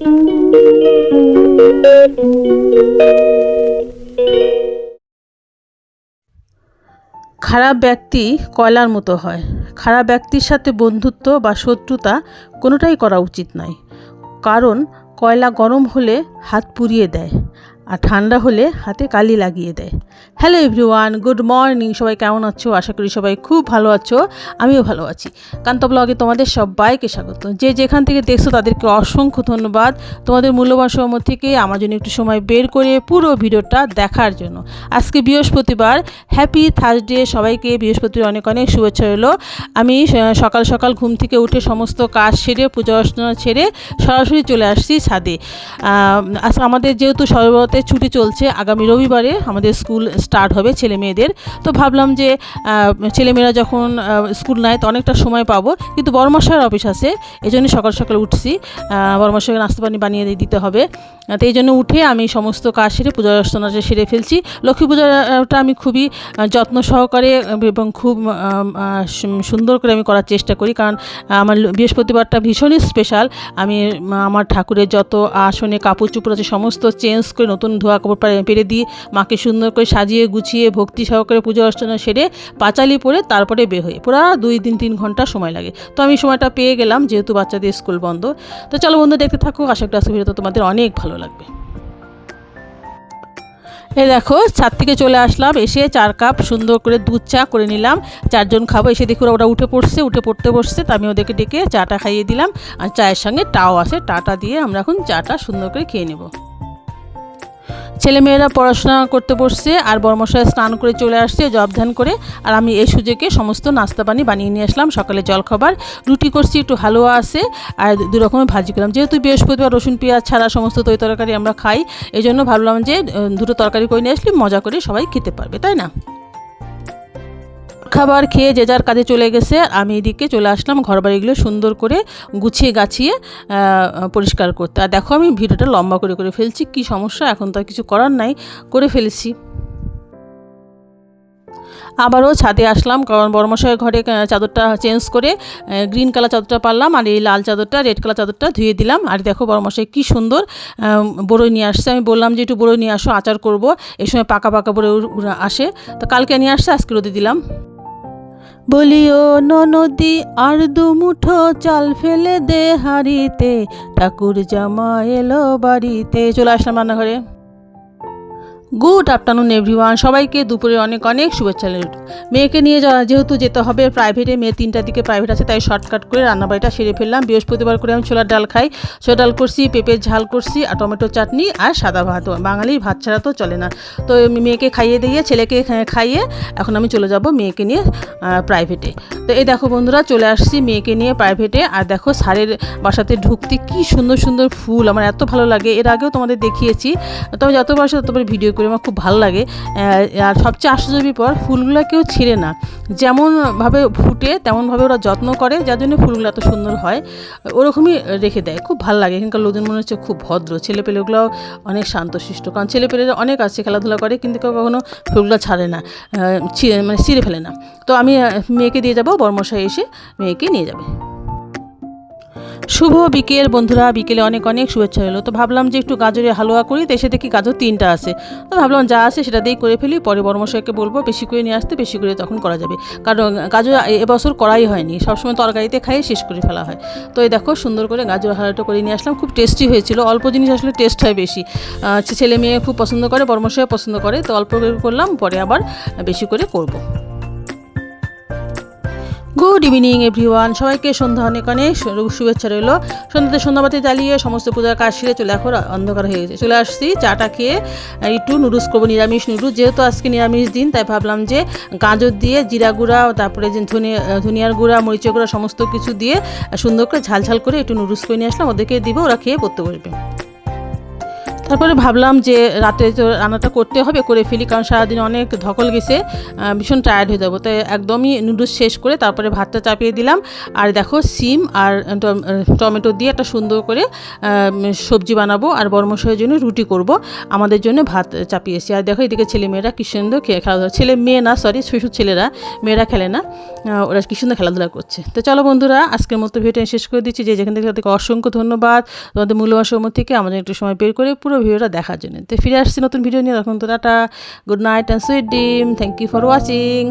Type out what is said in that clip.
খারাপ ব্যক্তি কয়লার মতো হয়। খারাপ ব্যক্তির সাথে বন্ধুত্ব বা শত্রুতা কোনোটাই করা উচিত নয়, কারণ কয়লা গরম হলে হাত পুড়িয়ে দেয় আর ঠান্ডা হলে হাতে কালি লাগিয়ে দেয়। Hello everyone, good morning. সবাই কেমন আছো? আশা করি সবাই খুব ভালো আছো। আমিও ভালো আছি। কান্ত ব্লগে তোমাদের সবাইকে স্বাগত। যে যেখান থেকে দেখছো তাদেরকে অসংখ্য ধন্যবাদ তোমাদের মূল্যবান সময় থেকে আমার জন্য একটু সময় বের করে পুরো ভিডিওটা দেখার জন্য। আজকে বৃহস্পতিবার, হ্যাপি থার্সডে। সবাইকে বৃহস্পতিবার অনেক অনেক শুভেচ্ছা রইলো। আমি সকাল সকাল ঘুম থেকে উঠে সমস্ত কাজ সেরে পূজা অর্চনা ছেড়ে সরাসরি চলে আসছি ছাদে। আজকে আমাদের যেহেতু সর্বতে ছুটি চলছে, আগামী রবিবারে আমাদের স্কুল স্টার্ট হবে ছেলে মেয়েদের। তো ভাবলাম যে ছেলেমেয়েরা যখন স্কুল নাই তো অনেকটা সময় পাবো, কিন্তু বড়মশাইয়ের অফিস আছে, এই জন্য সকাল সকাল উঠছি। বড়মশাইকে নাস্তা পানি বানিয়ে দিতে হবে, তো এই জন্য উঠে আমি সমস্ত কাজ সেরে পূজা অর্চনাটা সেরে ফেলছি। লক্ষ্মী পূজাটা আমি খুবই যত্ন সহকারে এবং খুব সুন্দর করে আমি করার চেষ্টা করি, কারণ আমার বৃহস্পতিবারটা ভীষণই স্পেশাল। আমি আমার ঠাকুরের যত আসনে কাপড় চোপড় আছে সমস্ত চেঞ্জ করে নতুন ধোয়া কাপড় পেরে দিই, মাকে সুন্দর করে সাজিয়ে গুছিয়ে ভক্তি সহকারে পূজা অর্চনা সেরে পাঁচালি পরে তারপরে বের হই। পুরো 2-3 ঘন্টা সময় লাগে, তো আমি সময়টা পেয়ে গেলাম যেহেতু বাচ্চাদের স্কুল বন্ধ। তো চলো বন্ধু, দেখতে থাকো, আশা করি আজকের ভিডিওটা তোমাদের অনেক ভালো লাগবে। এই দেখো, ছাদ থেকে চলে আসলাম, এসে 4 কাপ সুন্দর করে দুধ চা করে নিলাম। 4 জন খাবো। এসে দেখো ওরা উঠে পড়তে বসছে, তো আমি ওদেরকে ডেকে চাটা খাইয়ে দিলাম। আর চায়ের সঙ্গে টাও আছে, টাটা দিয়ে আমরা এখন চাটা সুন্দর করে খেয়ে নেব। ছেলেমেয়েরা পড়াশোনা করতে বসছে, আর বড়মশাই স্নান করে চলে আসছে জব ধ্যান করে। আর আমি এই সুযোগে সমস্ত নাস্তা পানি বানিয়ে নিয়ে আসলাম। সকালে জলখাবার রুটি করছি, একটু হালুয়া আছে, আর 2 রকমের ভাজি করলাম। যেহেতু বৃহস্পতিবার রসুন পেঁয়াজ ছাড়া সমস্ত তরকারি আমরা খাই, এই জন্য ভাবলাম যে 2টো তরকারি করে নিয়ে আসলে মজা করে সবাই খেতে পারবে, তাই না? খাবার খেয়ে যে যার কাজে চলে গেছে, আমি এদিকে চলে আসলাম ঘরবাড়িগুলো সুন্দর করে গুছিয়ে গাছিয়ে পরিষ্কার করতে। আর দেখো আমি ভিডিওটা লম্বা করে ফেলছি, কি সমস্যা, এখন তো আর কিছু করার নাই, করে ফেলেছি। আবারও ছাদে আসলাম, কারণ বড়মশাইয়ের ঘরে চাদরটা চেঞ্জ করে গ্রিন কালার চাদরটা পারলাম, আর এই লাল চাদরটা রেড কালার চাদরটা ধুয়ে দিলাম। আর দেখো বড়মশাই কি সুন্দর বড়ই নিয়ে আসছে। আমি বললাম যে একটু বড়ই নিয়ে আসো, আচার করব। এই সময় পাকা বড়ই আসে, তো কালকে নিয়ে আসছে, আজকে রোদে দিলাম। বলিও ননদি আর 2 মুঠো চাল ফেলে দে হাঁড়িতে, ঠাকুর জামা এলো বাড়িতে। চলে আসলাম রান্নাঘরে। গুড আফটারনুন এভরিওয়ান, সবাইকে দুপুরে অনেক অনেক শুভেচ্ছা। মেয়েকে নিয়ে যেহেতু যেতে হবে প্রাইভেটে, মেয়ে 3টার দিকে প্রাইভেট আছে, তাই শর্টকাট করে রান্নাবাড়িটা সেরে ফেললাম। বৃহস্পতিবার করে আমি ছোলার ডাল খাই, ছোলার ডাল করছি, পেঁপের ঝাল করছি, আর টমেটো চাটনি আর সাদা ভাত। বাঙালির ভাত ছাড়া তো চলে না। তো মেয়েকে খাইয়ে দিয়ে ছেলেকে খাইয়ে এখন আমি চলে যাব মেয়েকে নিয়ে প্রাইভেটে। তো এই দেখো বন্ধুরা, চলে আসছি মেয়েকে নিয়ে প্রাইভেটে। আর দেখো স্যারের বাসাতে ঢুকতে কি সুন্দর সুন্দর ফুল, আমার এত ভালো লাগে। এর আগেও তোমাদের দেখিয়েছি, তবে যতবার ততবার ভিডিও করে আমার খুব ভালো লাগে। আর সবচেয়ে আশ্চর্যের ব্যাপার, ফুলগুলো কেউ ছিঁড়ে না, যেমনভাবে ফুটে তেমনভাবে ওরা যত্ন করে, যার জন্য ফুলগুলো এত সুন্দর হয়, ওরকমই রেখে দেয়। খুব ভালো লাগে। এখানকার লোকজন মনে হচ্ছে খুব ভদ্র, ছেলেপেলেগুলোও অনেক শান্তশিষ্ট, কারণ ছেলেপেলেরা অনেক আছে খেলাধুলা করে, কিন্তু কেউ কখনো ফুলগুলো ছাড়ে না, ছিঁড়ে ফেলে না। তো আমি মেয়েকে দিয়ে যাব, বড়মশাই এসে মেয়েকে নিয়ে যাবে। শুভ বিকেল বন্ধুরা, বিকেলে অনেক অনেক শুভেচ্ছা হলো। তো ভাবলাম যে একটু গাজরের হালুয়া করি, তো এসে দেখি গাজর 3টা আছে, তো ভাবলাম যা আছে সেটা দিয়েই করে ফেলি। পরে বড়মশাইকে বলবো বেশি করে নিয়ে আসতে, বেশি করে তখন করা যাবে, কারণ গাজর এবছর করাই হয়নি, সবসময় তরকারিতে খাইয়ে শেষ করে ফেলা হয়। তো এই দেখো সুন্দর করে গাজর হালুয়াটা করে নিয়ে আসলাম, খুব টেস্টি হয়েছিল। অল্প জিনিস আসলে টেস্ট হয় বেশি, ছেলে মেয়ে খুব পছন্দ করে, বড়মশাই পছন্দ করে, তো অল্প করে করলাম, পরে আবার বেশি করে করব। গুড ইভিনিং এভরিওয়ান, সবাইকে সন্ধ্যা অনেক অনেক শুভেচ্ছা রইল। সন্ধ্যাতে সন্ধ্যাবাতি জ্বালিয়ে সমস্ত পূজার কাজ সেরে চলে, এখন অন্ধকার হয়ে গেছে, চলে আসছি চাটা খেয়ে একটু নুডলস করবো, নিরামিষ নুডলস। যেহেতু আজকে নিরামিষ দিন, তাই ভাবলাম যে গাজর দিয়ে জিরা গুঁড়া, তারপরে যে ধনিয়ার গুঁড়া, মরিচের গুঁড়া সমস্ত কিছু দিয়ে সুন্দর করে ঝাল ঝাল করে একটু নুডলস করে নিয়ে আসলাম, ওদেরকে দিব, ওরা খেয়ে পড়তে বসবে। তারপরে ভাবলাম যে রাতে তো রান্নাটা করতে হবে, করে ফেলি, কারণ সারাদিন অনেক ধকল গেছে, ভীষণ টায়ার্ড হয়ে যাবো। তাই একদমই নুডলস শেষ করে তারপরে ভাতটা চাপিয়ে দিলাম। আর দেখো সিম আর টমেটো দিয়ে একটা সুন্দর করে সবজি বানাবো, আর বড়মশাইয়ের জন্য রুটি করব, আমাদের জন্য ভাত চাপিয়েছি। আর দেখো এদিকে ছেলেমেয়েরা কি সুন্দর খেলাধুলা, ছেলে মেয়ে না সরি, শ্বশুর ছেলেরা, মেয়েরা খেলে না, ওরা কি সুন্দর খেলাধুলা করছে। তো চলো বন্ধুরা, আজকের মতো ভিডিওটা শেষ করে দিচ্ছি। যে যেখান থেকে তাদেরকে অসংখ্য ধন্যবাদ তোমাদের মূল্যবান সময় থেকে আমাদের একটু সময় বের করে পুরো ভিডিওটা দেখার জন্য। তো ফিরে আসছি নতুন ভিডিও নিয়ে, তখন তো ta-ta, good night and sweet dream, thank you for watching.